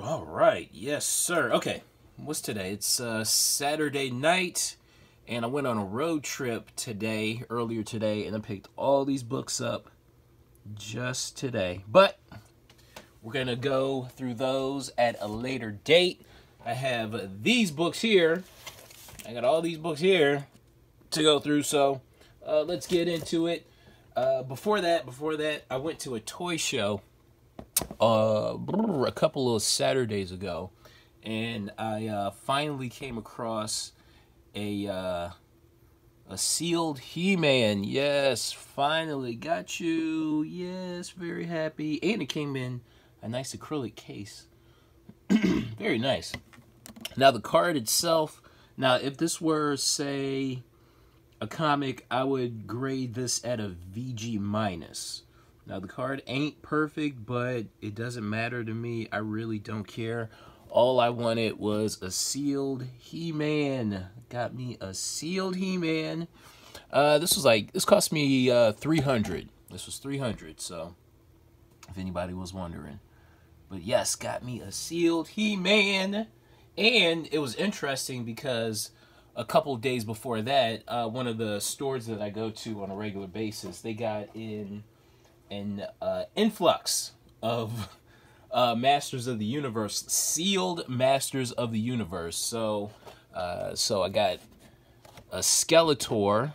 All right, yes, sir. Okay, what's today? It's Saturday night, and I went on a road trip earlier today, and I picked all these books up just today. But we're going to go through those at a later date. I have these books here. I got all these books here to go through, so let's get into it. Before that, I went to a toy show a couple of Saturdays ago, and I finally came across a sealed He-Man. Yes, finally got you. Yes, very happy. And it came in a nice acrylic case. Very nice. Now the card itself, now if this were, say, a comic, I would grade this at a VG minus. Now the card ain't perfect, but it doesn't matter to me. I really don't care. All I wanted was a sealed He-Man. Got me a sealed He-Man. This cost me $300. This was $300, so if anybody was wondering. But yes, got me a sealed He-Man. And it was interesting because a couple of days before that, one of the stores that I go to on a regular basis, they got in an influx of Masters of the Universe, sealed Masters of the Universe. So I got a Skeletor,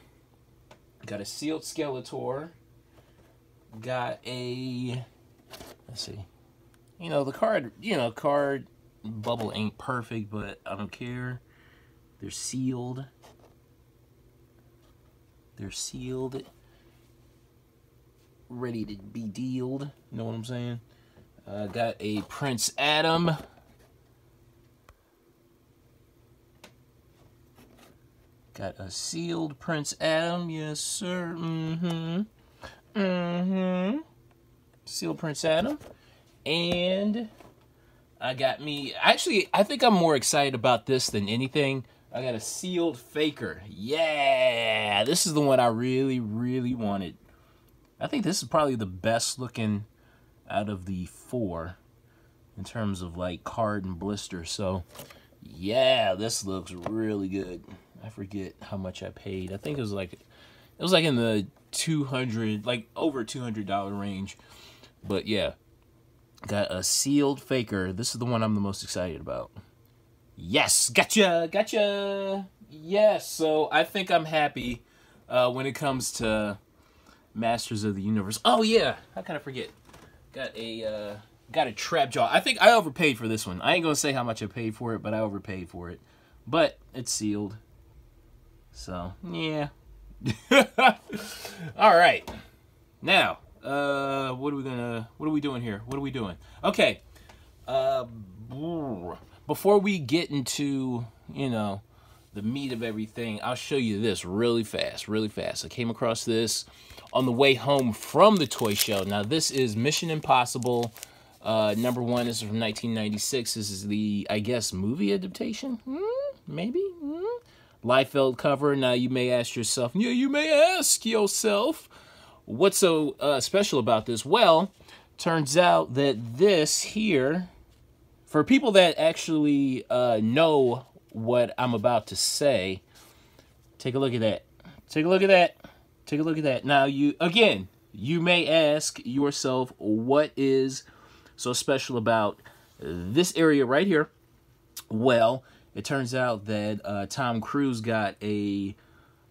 got a sealed Skeletor, got a, let's see, the card bubble ain't perfect, but I don't care. They're sealed. They're sealed. Ready to be dealed. You know what I'm saying? Got a Prince Adam. Got a sealed Prince Adam. Yes, sir. Sealed Prince Adam. And I got me... Actually, I think I'm more excited about this than anything. I got a sealed Faker. Yeah! This is the one I really, really wanted. I think this is probably the best looking out of the four in terms of like card and blister. So yeah, this looks really good. I forget how much I paid. I think it was like in the $200, like over $200 range. But yeah, got a sealed Faker. This is the one I'm the most excited about. Yes, gotcha. Yes, so I think I'm happy when it comes to Masters of the Universe. Oh yeah, how can I forget? Got a trap jaw. I think I overpaid for this one. I ain't gonna say how much I paid for it, but I overpaid for it. But it's sealed, so yeah. All right, now what are we doing here? What are we doing? Okay, before we get into the meat of everything, I'll show you this really fast. I came across this on the way home from the toy show. Now, this is Mission Impossible #1. This is from 1996. This is the, I guess, movie adaptation? Maybe? Liefeld cover. Now, you may ask yourself, what's so special about this? Well, turns out that this here, for people that actually know what I'm about to say, take a look at that. Take a look at that. Now, you may ask yourself, what is so special about this area right here? Well, it turns out that Tom Cruise got a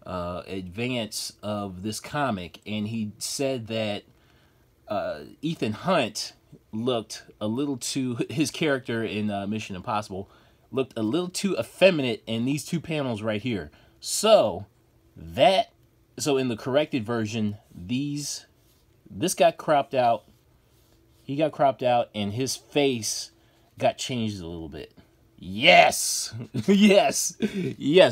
advance of this comic, and he said that Ethan Hunt looked a little too, his character in Mission Impossible looked a little too effeminate in these two panels right here. So in the corrected version, this got cropped out. He got cropped out, and his face got changed a little bit. Yes, yes.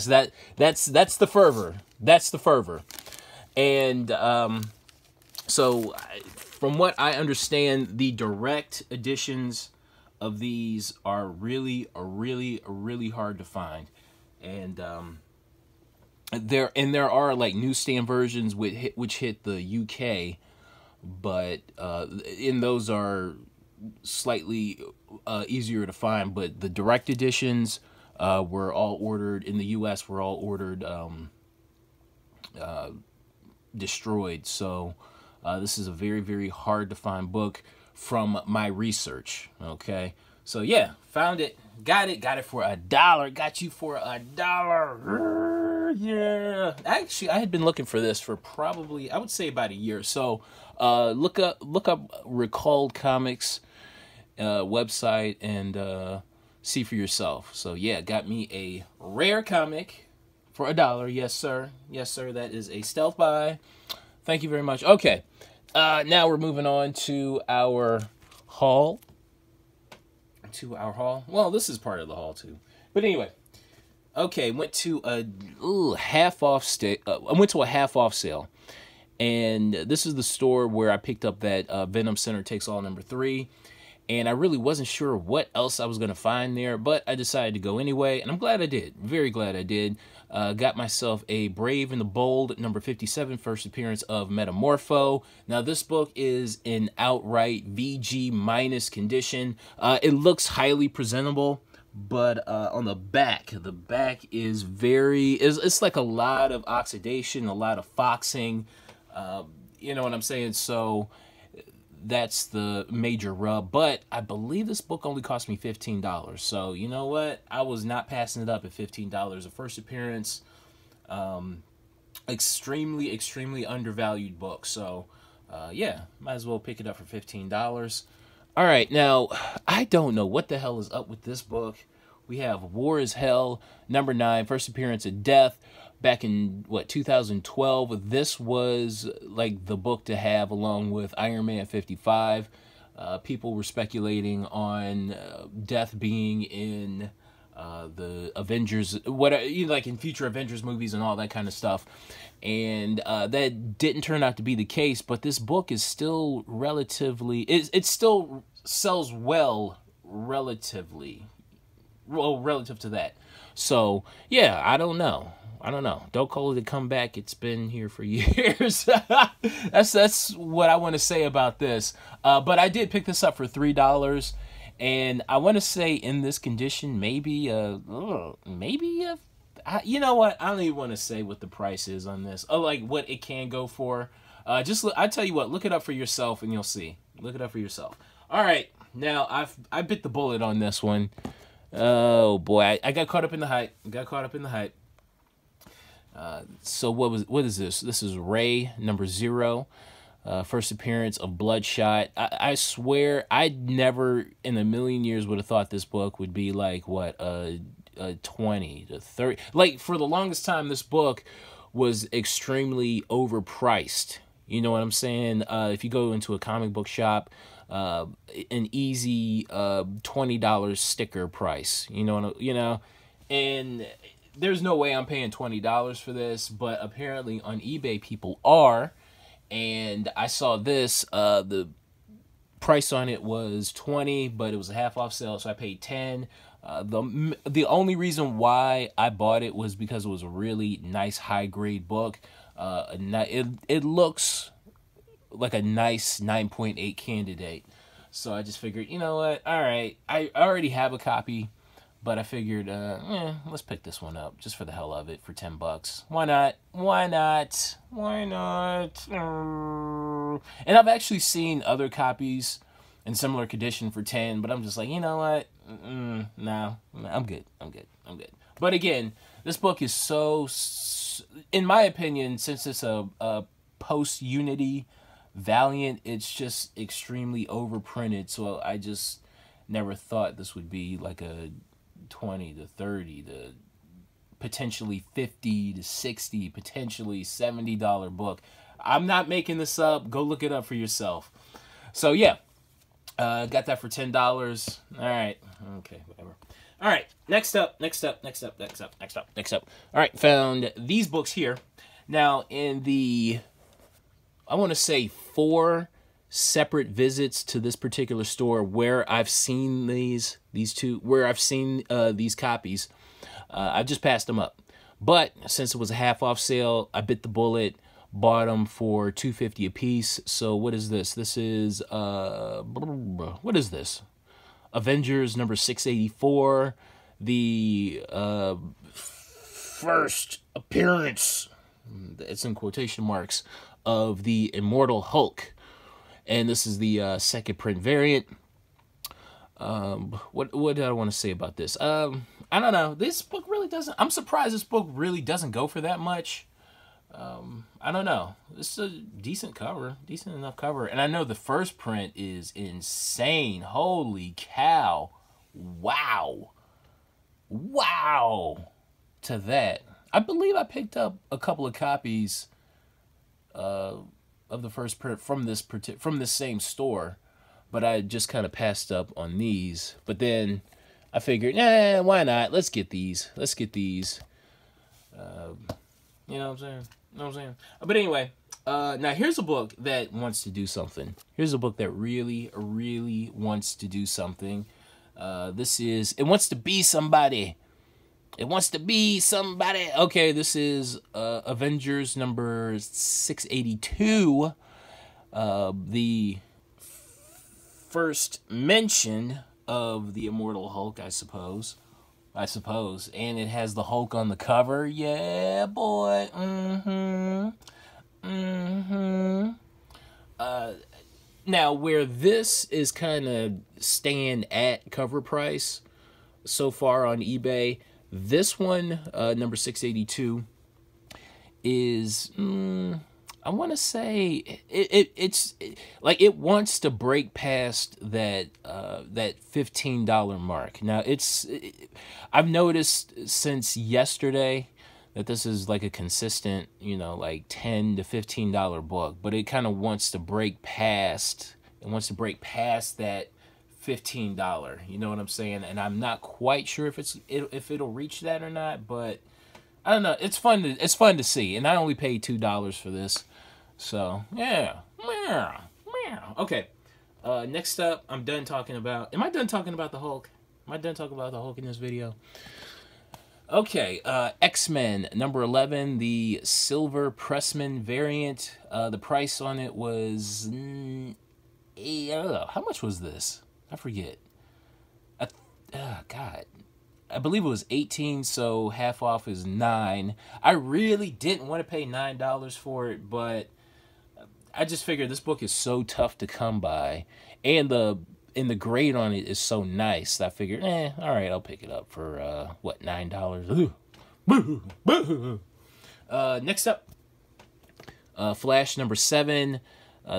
That's the fervor. That's the fervor. And so, from what I understand, the direct editions of these are really hard to find, and there are like newsstand versions which hit the UK, but in those are slightly easier to find, but the direct editions were all ordered in the U.S. Were all ordered destroyed. So this is a very, very hard to find book from my research. Okay, so yeah, found it, got it for $1. Got you for $1. Yeah, actually, I had been looking for this for probably, I would say, about a year. So look up Recalled Comics website and see for yourself. So yeah, got me a rare comic for $1. Yes, sir. Yes, sir. That is a stealth buy. Thank you very much. Okay. Now we're moving on to our haul. Well, this is part of the haul too. But anyway, okay. Went to a half off sale, and this is the store where I picked up that Venom Center Takes All #3. And I really wasn't sure what else I was going to find there, but I decided to go anyway, and I'm glad I did. Very glad I did. Got myself a Brave and the Bold #57, first appearance of Metamorpho. Now, this book is in outright VG- condition. It looks highly presentable, but on the back is it's like a lot of oxidation, a lot of foxing. You know what I'm saying? So that's the major rub, but I believe this book only cost me $15. So you know what? I was not passing it up at $15. A first appearance, extremely undervalued book. So yeah, might as well pick it up for $15. All right, now I don't know what the hell is up with this book. We have War is Hell #9, first appearance of Death. Back in, 2012, this was like the book to have along with Iron Man 55. People were speculating on Death being in the Avengers, like in future Avengers movies and all that kind of stuff. And that didn't turn out to be the case, but this book is still relatively, it still sells well relative to that. So, yeah, I don't know. Don't call it a comeback. It's been here for years. That's what I want to say about this. But I did pick this up for $3, and I want to say in this condition, maybe you know what? I don't even want to say what the price is on this. Like what it can go for. I tell you what, look it up for yourself, and you'll see. Look it up for yourself. All right, now I bit the bullet on this one. Oh boy, I got caught up in the hype. So what is this? This is Ray #0, first appearance of Bloodshot. I swear I never in a million years would have thought this book would be like a 20 to 30. Like for the longest time, this book was extremely overpriced. You know what I'm saying? If you go into a comic book shop, an easy $20 sticker price. And there's no way I'm paying $20 for this, but apparently on eBay people are. And I saw this, the price on it was $20, but it was a half off sale, so I paid $10. The only reason why I bought it was because it was a really nice high grade book. It looks like a nice 9.8 candidate. So I just figured, you know what? All right, I already have a copy. But I figured, let's pick this one up just for the hell of it for $10. Why not? And I've actually seen other copies in similar condition for 10, but I'm just like, you know what? No, I'm good. But again, this book is so, in my opinion, since it's a post-Unity Valiant, it's just extremely overprinted. So I just never thought this would be like a 20 to 30 to potentially 50 to 60, potentially $70 book. I'm not making this up. Go look it up for yourself. So yeah, got that for $10. All right. Okay, whatever. All right. Next up. All right. Found these books here. Now in the, I want to say 4 separate visits to this particular store where I've seen these copies. I've just passed them up. But since it was a half off sale, I bit the bullet, bought them for $2.50 a piece. So what is this? This is what what is this? Avengers number 684, the first appearance, it's in quotation marks, of the Immortal Hulk. And this is the second print variant. What did I want to say about this? I don't know. This book really doesn't... I'm surprised this book really doesn't go for that much. I don't know. This is a decent cover. Decent enough cover. And I know the first print is insane. Holy cow. Wow. Wow. To that. I believe I picked up a couple of copies of the first print from this same store, but I just kind of passed up on these. But then I figured, why not? Let's get these. Let's get these. You know what I'm saying? You know what I'm saying? But anyway, now here's a book that wants to do something. Here's a book that really, really wants to do something. It wants to be somebody. It wants to be somebody. Okay, this is Avengers number 682. The first mention of the Immortal Hulk, I suppose. And it has the Hulk on the cover. Yeah, boy. Now, where this is kind of staying at cover price so far on eBay, this one, number 682, is, I want to say, it's like it wants to break past that $15 mark. Now, I've noticed since yesterday that this is like a consistent, like $10 to $15 book, but it kind of wants to break past. It wants to break past that $15. You know what I'm saying? And I'm not quite sure if it'll reach that or not, but I don't know. It's fun to see. And I only paid $2 for this. So, yeah. Okay. Next up, I'm done talking about... Am I done talking about the Hulk? Am I done talking about the Hulk in this video? Okay. X-Men number 11, the Silver Pressman variant. The price on it was... how much was this? I forget. God. I believe it was 18, so half off is 9. I really didn't want to pay $9 for it, but I just figured this book is so tough to come by, and the grade on it is so nice that I figured, all right, I'll pick it up for what, $9? Next up, Flash number 7.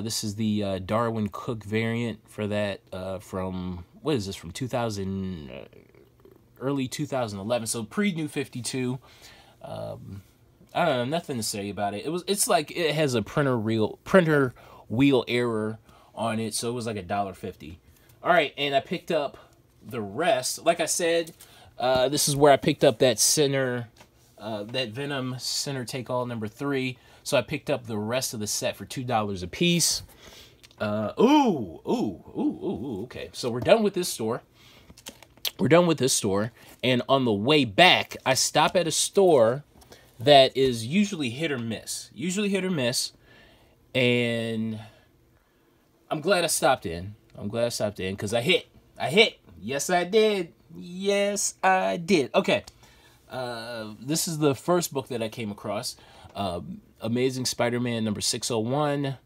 This is the Darwin Cook variant for that from, what is this, from 2000, early 2011, so pre-New 52. I don't know, nothing to say about it. It's like it has a printer wheel error on it, so it was like $1.50. All right, and I picked up the rest. Like I said, this is where I picked up that that Venom Center Take All number 3. So I picked up the rest of the set for $2 a piece. Okay. So we're done with this store. And on the way back, I stop at a store that is usually hit or miss. And I'm glad I stopped in. Because I hit. Yes, I did. Okay. This is the first book that I came across. Amazing Spider-Man number 601.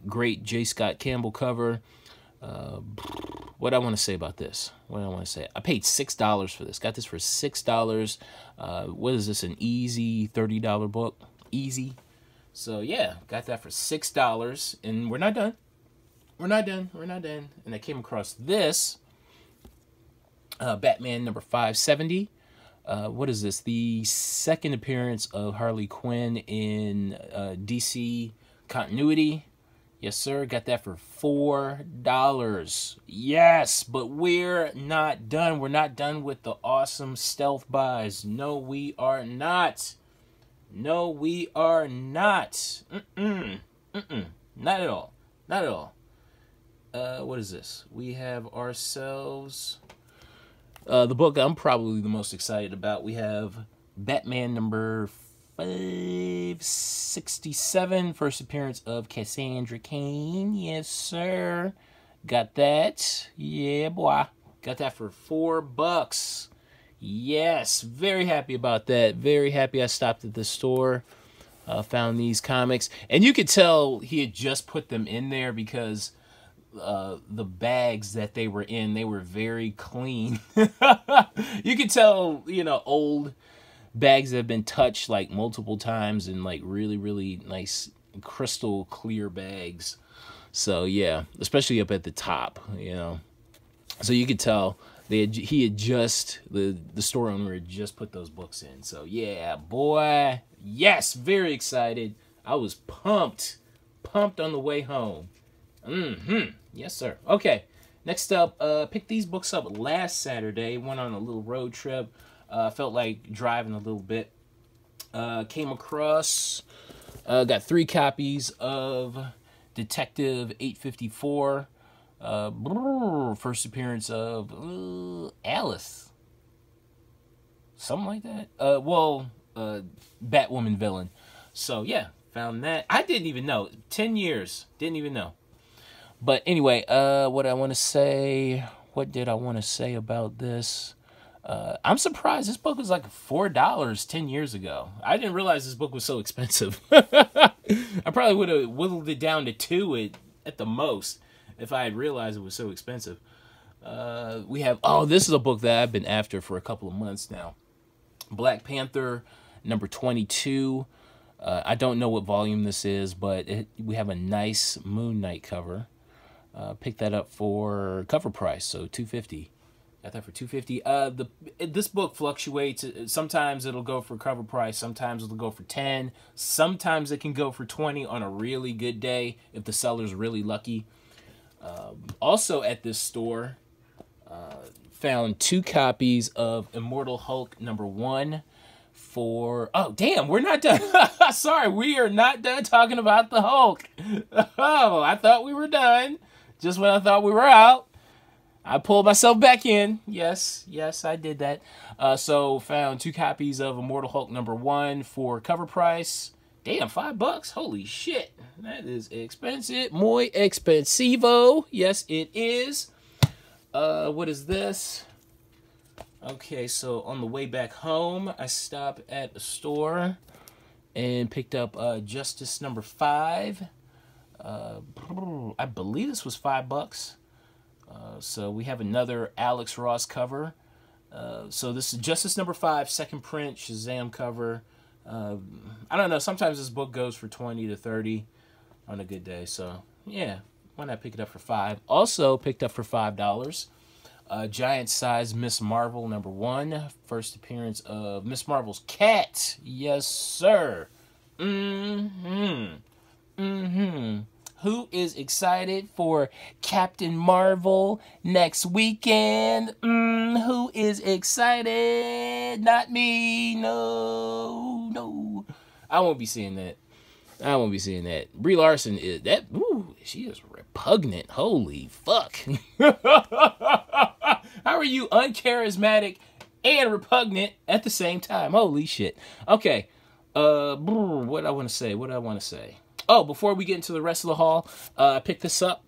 Great J. Scott Campbell cover. What I want to say about this? I paid $6 for this. Got this for $6. What is this? An easy $30 book? Easy. So yeah, got that for $6. And we're not done. And I came across this. Batman number 570. What is this? The second appearance of Harley Quinn in DC continuity. Yes, sir. Got that for $4. Yes, but we're not done. We're not done with the awesome stealth buys. No, we are not. Not at all. What is this? We have ourselves... the book I'm probably the most excited about. We have Batman number 567, first appearance of Cassandra Cain. Yes, sir. Got that. Yeah, boy. Got that for $4. Yes, very happy about that. Very happy I stopped at the store, found these comics. And you could tell he had just put them in there because the bags that they were in, they were very clean. You could tell, you know, old bags that have been touched like multiple times and like really, really nice crystal clear bags. So yeah, especially up at the top, you know. So you could tell the store owner had just put those books in. So yeah, boy, yes, very excited. I was pumped on the way home. Yes, sir. Okay, next up, picked these books up last Saturday. Went on a little road trip. Felt like driving a little bit. Came across, got 3 copies of Detective 854. First appearance of Alice. Something like that. Batwoman villain. So, yeah, found that. I didn't even know. 10 years. Didn't even know. But anyway, what did I want to say about this? I'm surprised this book was like $4 10 years ago. I didn't realize this book was so expensive. I probably would have whittled it down to 2 at the most if I had realized it was so expensive. We have, this is a book that I've been after for a couple of months now. Black Panther, number 22. I don't know what volume this is, but we have a nice Moon Knight cover. Picked that up for cover price, so $2.50. Got that for $2.50. This book fluctuates. Sometimes it'll go for cover price. Sometimes it'll go for $10. Sometimes it can go for $20 on a really good day if the seller's really lucky. Also at this store, found 2 copies of Immortal Hulk number 1 for... Oh, damn, we're not done. Sorry, we are not done talking about the Hulk. Oh, I thought we were done. Just when I thought we were out, I pulled myself back in. Yes, I did that. So found 2 copies of Immortal Hulk number 1 for cover price. Damn, $5. Holy shit. That is expensive. Muy expensivo. Yes, it is. What is this? Okay, so on the way back home, I stopped at the store and picked up Justice number 5. I believe this was $5. So we have another Alex Ross cover. So this is Justice number 5, second print, Shazam cover. I don't know, sometimes this book goes for 20 to 30 on a good day. So yeah, why not pick it up for $5? Also picked up for $5. Giant size Miss Marvel number 1, first appearance of Miss Marvel's cat. Yes, sir. Who is excited for Captain Marvel next weekend? Who is excited? Not me. No. I won't be seeing that. Brie Larson is that. Ooh, she is repugnant. Holy fuck. How are you uncharismatic and repugnant at the same time? Holy shit. Okay. What I want to say. Oh, before we get into the rest of the haul, I picked this up.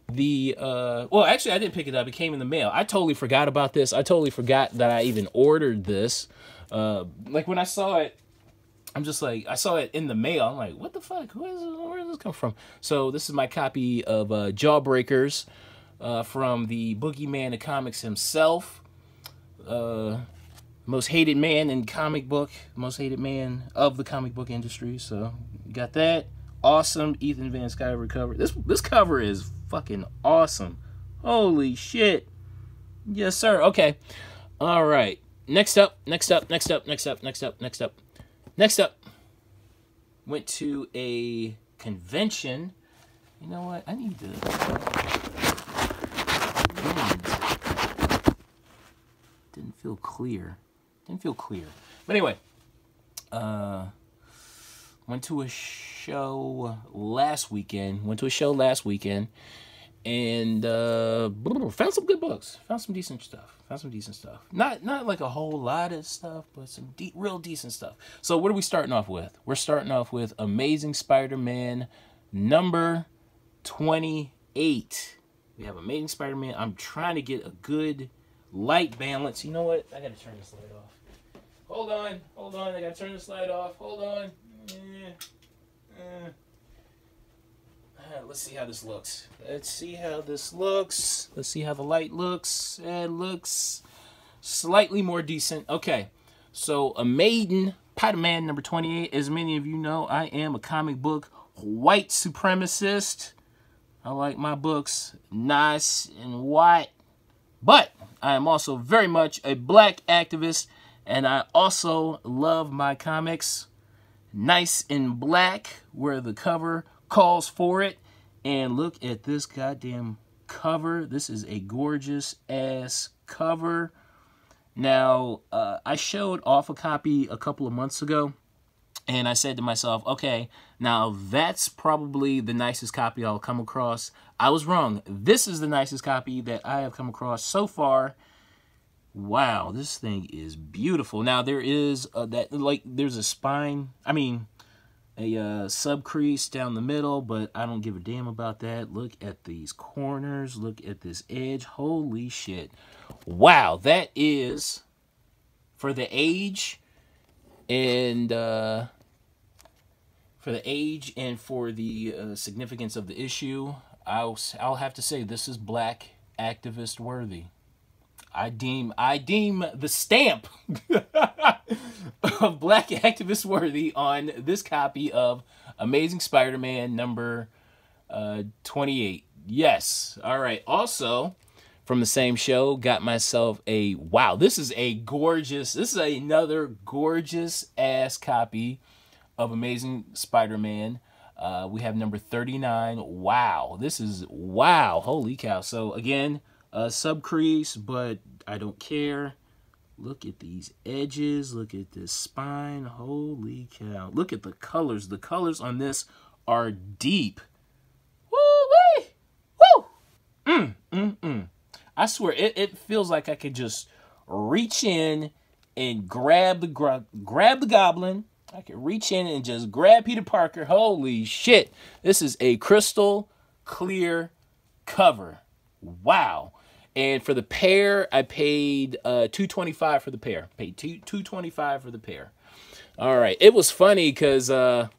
Well, actually, I didn't pick it up. It came in the mail. I totally forgot about this. I totally forgot that I even ordered this. Like, when I saw it, I'm just like, I saw it in the mail. I'm like, what the fuck? Where does this come from? So, this is my copy of Jawbreakers from the Boogeyman of comics himself. Most hated man in comic book. Most hated man of the comic book industry. So, got that. Awesome Ethan Van Sciver cover. This cover is fucking awesome. Holy shit. Yes, sir. Okay. All right. Next up. Went to a convention. You know what? I need to... Didn't feel clear. But anyway. Went to a show last weekend. And found some good books. Found some decent stuff. Not like a whole lot of stuff, but some real decent stuff. So what are we starting off with? We're starting off with Amazing Spider-Man number 28. We have Amazing Spider-Man. I'm trying to get a good light balance. You know what? I gotta turn this light off. Hold on. I gotta turn this light off. Hold on. Let's see how this looks. Let's see how the light looks. It looks slightly more decent. Okay, so Amazing Spider-Man number 28. As many of you know, I am a comic book white supremacist. I like my books nice and white. But I am also very much a black activist, and I also love my comics nice and black, where the cover calls for it. And look at this goddamn cover. This is a gorgeous ass cover. Now, I showed off a copy a couple of months ago, and I said to myself, okay, now that's probably the nicest copy I'll come across. I was wrong. This is the nicest copy that I have come across so far. Wow, this thing is beautiful. Now, there is there's a spine, a sub crease down the middle, but I don't give a damn about that. Look at these corners. Look at this edge. Holy shit. Wow, that is, for the age and for the significance of the issue, I'll have to say this is black activist worthy. I deem the stamp of black activist worthy on this copy of Amazing Spider-Man number 28. Yes. All right. Also, from the same show, got myself a, wow, this is another gorgeous ass copy of Amazing Spider-Man. We have number 39. Wow. Wow. Holy cow. So again, sub crease, but I don't care. Look at these edges. Look at this spine. Holy cow. Look at the colors. The colors on this are deep. Woo-wee! Woo! I swear, it feels like I could just reach in and grab the goblin. I could reach in and just grab Peter Parker. Holy shit. This is a crystal clear cover. Wow. And for the pair, I paid $2.25 for the pair. Paid $2.25 for the pair. All right. It was funny because I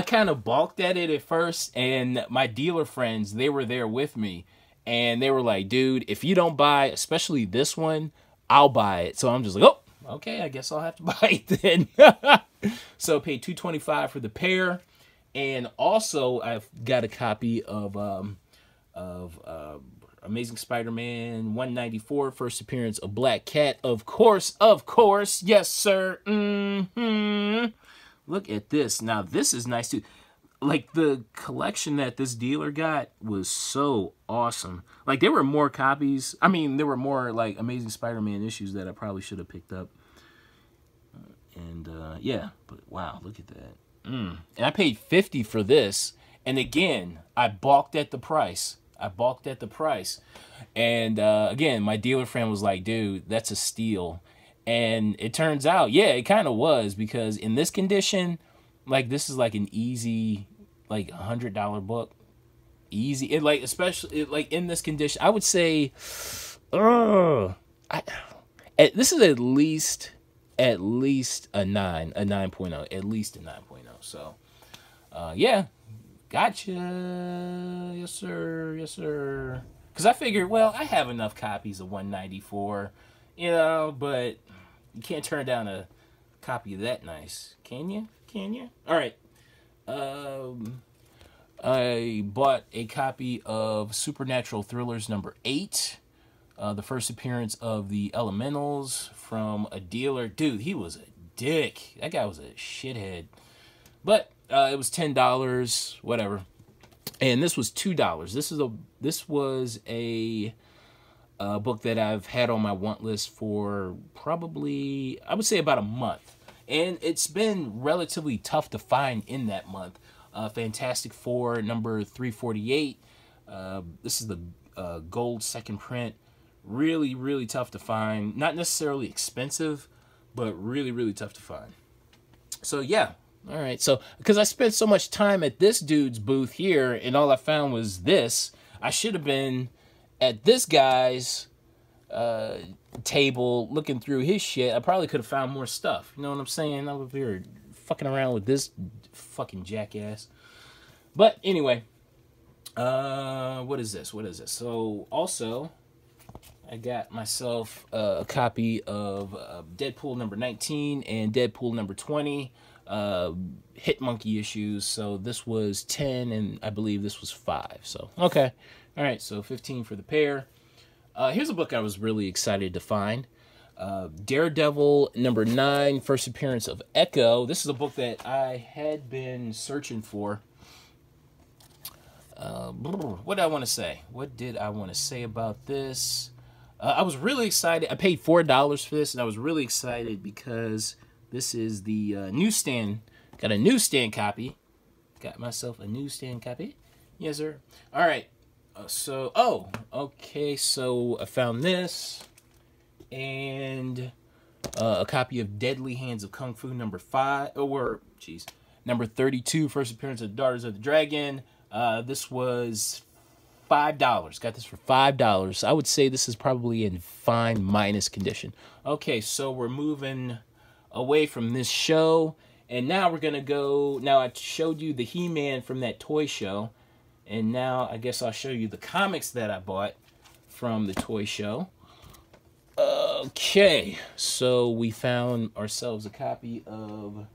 kind of balked at it at first, and my dealer friends, they were there with me, and they were like, dude, if you don't buy, especially this one, I'll buy it. So I'm just like, oh, okay, I guess I'll have to buy it then. So I paid $2.25 for the pair, and also I've got a copy of Amazing Spider-Man 194, first appearance of Black Cat. Of course, yes, sir. Look at this. Now, this is nice, too. Like, the collection that this dealer got was so awesome. Like, there were more copies. I mean, there were more, like, Amazing Spider-Man issues that I probably should have picked up. And, yeah. But, wow, look at that. And I paid $50 for this. And, again, I balked at the price. And again, my dealer friend was like, dude, that's a steal. And it turns out, yeah, it kind of was, because in this condition, like, this is like an easy, like, $100 book. Easy. It, like, especially like in this condition, I would say, this is at least a 9, a 9.0, at least a 9.0. So, yeah. Gotcha. Yes, sir. Yes, sir. Because I figured, well, I have enough copies of 194, you know, but you can't turn down a copy of that nice. Can you? Can you? All right. I bought a copy of Supernatural Thrillers number 8, the first appearance of the Elementals, from a dealer. Dude, he was a dick. That guy was a shithead. But it was $10, whatever. And this was $2. This was a book that I've had on my want list for probably, I would say, about a month. And it's been relatively tough to find in that month. Fantastic Four number 348. This is the gold second print. Really, really tough to find. Not necessarily expensive, but really, really tough to find. So, yeah. All right, so because I spent so much time at this dude's booth here, and all I found was this, I should have been at this guy's table looking through his shit. I probably could have found more stuff. You know what I'm saying? I'm over here fucking around with this fucking jackass. But anyway, what is this? So also, I got myself a copy of Deadpool number 19 and Deadpool number 20, Hit Monkey issues. So this was 10 and I believe this was 5. So, okay. All right, so 15 for the pair. Here's a book I was really excited to find. Daredevil number 9, first appearance of Echo. This is a book that I had been searching for. What did I want to say? What did I want to say about this? I was really excited. I paid $4 for this, and I was really excited because this is the newsstand. Got a newsstand copy. Got myself a newsstand copy. Yes, sir. All right. Okay. So I found this and a copy of Deadly Hands of Kung Fu number 32, first appearance of Daughters of the Dragon. This was $5. Got this for $5. I would say this is probably in fine minus condition. Okay, so we're moving away from this show, and now we're gonna go. Now I showed you the He-Man from that toy show, and now I guess I'll show you the comics that I bought from the toy show. Okay, so we found ourselves a copy of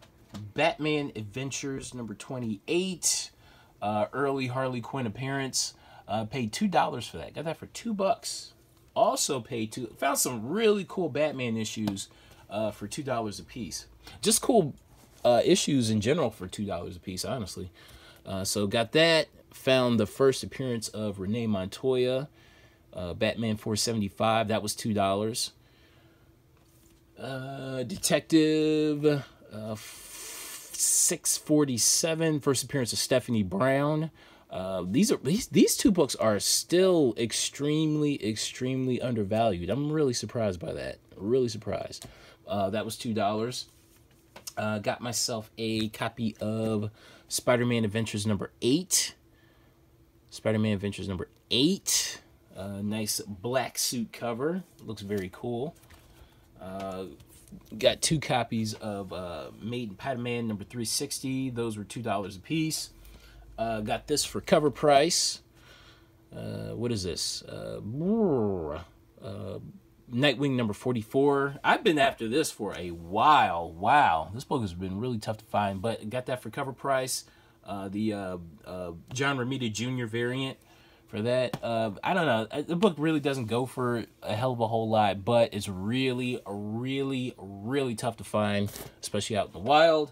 Batman Adventures number 28, early Harley Quinn appearance. Paid $2 for that. Got that for $2. Also found some really cool Batman issues for $2 a piece. Just cool issues in general for $2 a piece, honestly. So got that. Found the first appearance of Renee Montoya, Batman 475. That was $2. Detective 647, first appearance of Stephanie Brown. These two books are still extremely undervalued. I'm really surprised by that. Really surprised. That was $2. Got myself a copy of Spider-Man Adventures number 8. Spider-Man Adventures number 8. Nice black suit cover. Looks very cool. Got 2 copies of Made in Spider-Man number 360. Those were $2 a piece. Got this for cover price. What is this? Nightwing number 44. I've been after this for a while. Wow. This book has been really tough to find, but got that for cover price. The John Romita Jr. variant for that. I don't know. The book really doesn't go for a hell of a whole lot, but it's really tough to find, especially out in the wild.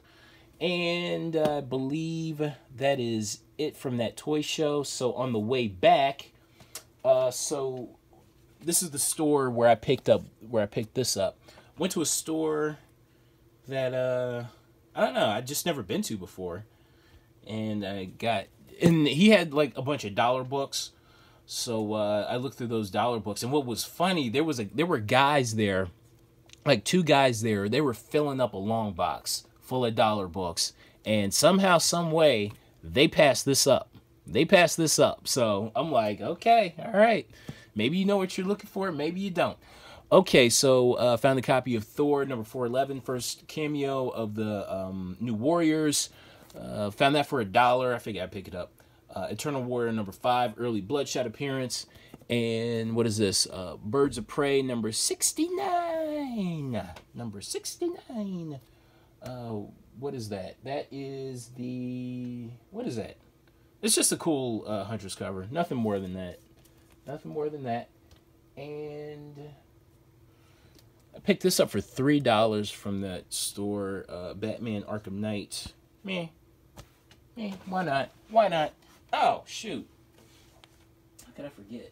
And I believe that is it from that toy show. So on the way back, so this is the store where I picked this up. Went to a store that I don't know, I just never been to before. And he had like a bunch of dollar books. So I looked through those dollar books, and what was funny, there were guys there, like 2 guys there. They were filling up a long box full of dollar books, and somehow, some way, they passed this up. So I'm like, okay, all right, maybe you know what you're looking for, maybe you don't. Okay, so found a copy of Thor number 411, first cameo of the New Warriors. Found that for $1. I figured I'd pick it up. Eternal Warrior number 5, early Bloodshot appearance. And what is this? Birds of Prey number 69. What is that? That is what is that? It's just a cool Huntress cover. Nothing more than that. And I picked this up for $3 from that store, Batman Arkham Knight. Meh, why not? Oh, shoot. How could I forget?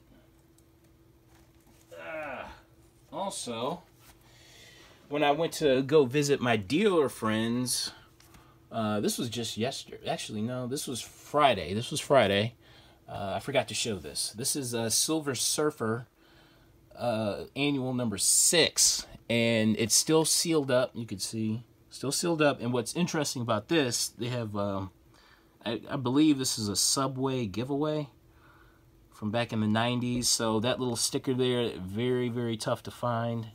Also, when I went to go visit my dealer friends, this was just yesterday. Actually, no, this was Friday. I forgot to show this. This is a Silver Surfer annual number 6, and it's still sealed up. You can see, still sealed up. And what's interesting about this, they have, I believe this is a Subway giveaway from back in the 90s. So that little sticker there, very, very tough to find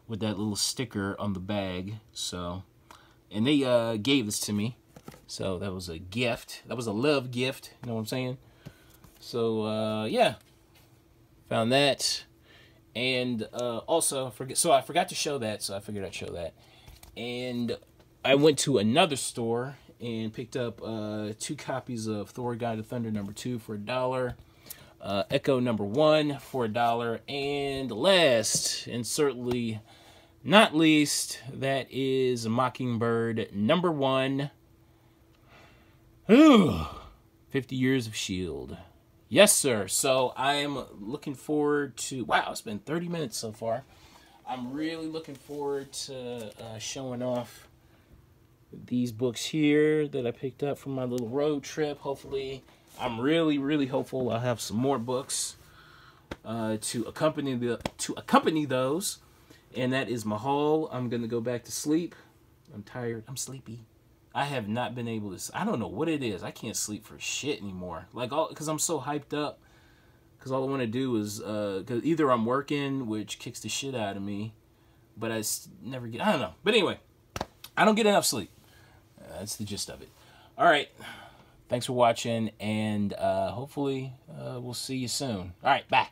with that little sticker on the bag. So, and they gave this to me. So that was a gift. That was a love gift. You know what I'm saying? So, yeah. Found that. And also, I forgot to show that. So I figured I'd show that. And I went to another store and picked up 2 copies of Thor God of Thunder #2 for $1. Echo #1 for $1, and last and certainly not least, that is Mockingbird #1. 50 Years of S.H.I.E.L.D. Yes, sir. So I am looking forward to. Wow, it's been 30 minutes so far. I'm really looking forward to showing off these books here that I picked up from my little road trip. Hopefully. I'm really, really hopeful I'll have some more books to accompany those, and that is my haul. I'm gonna go back to sleep. I'm tired. I'm sleepy. I have not been able to. I don't know what it is. I can't sleep for shit anymore. Like because I'm so hyped up. Because all I want to do is cause either I'm working, which kicks the shit out of me, but I never get. I don't know. But anyway, I don't get enough sleep. That's the gist of it. All right. Thanks for watching, and hopefully we'll see you soon. All right, bye.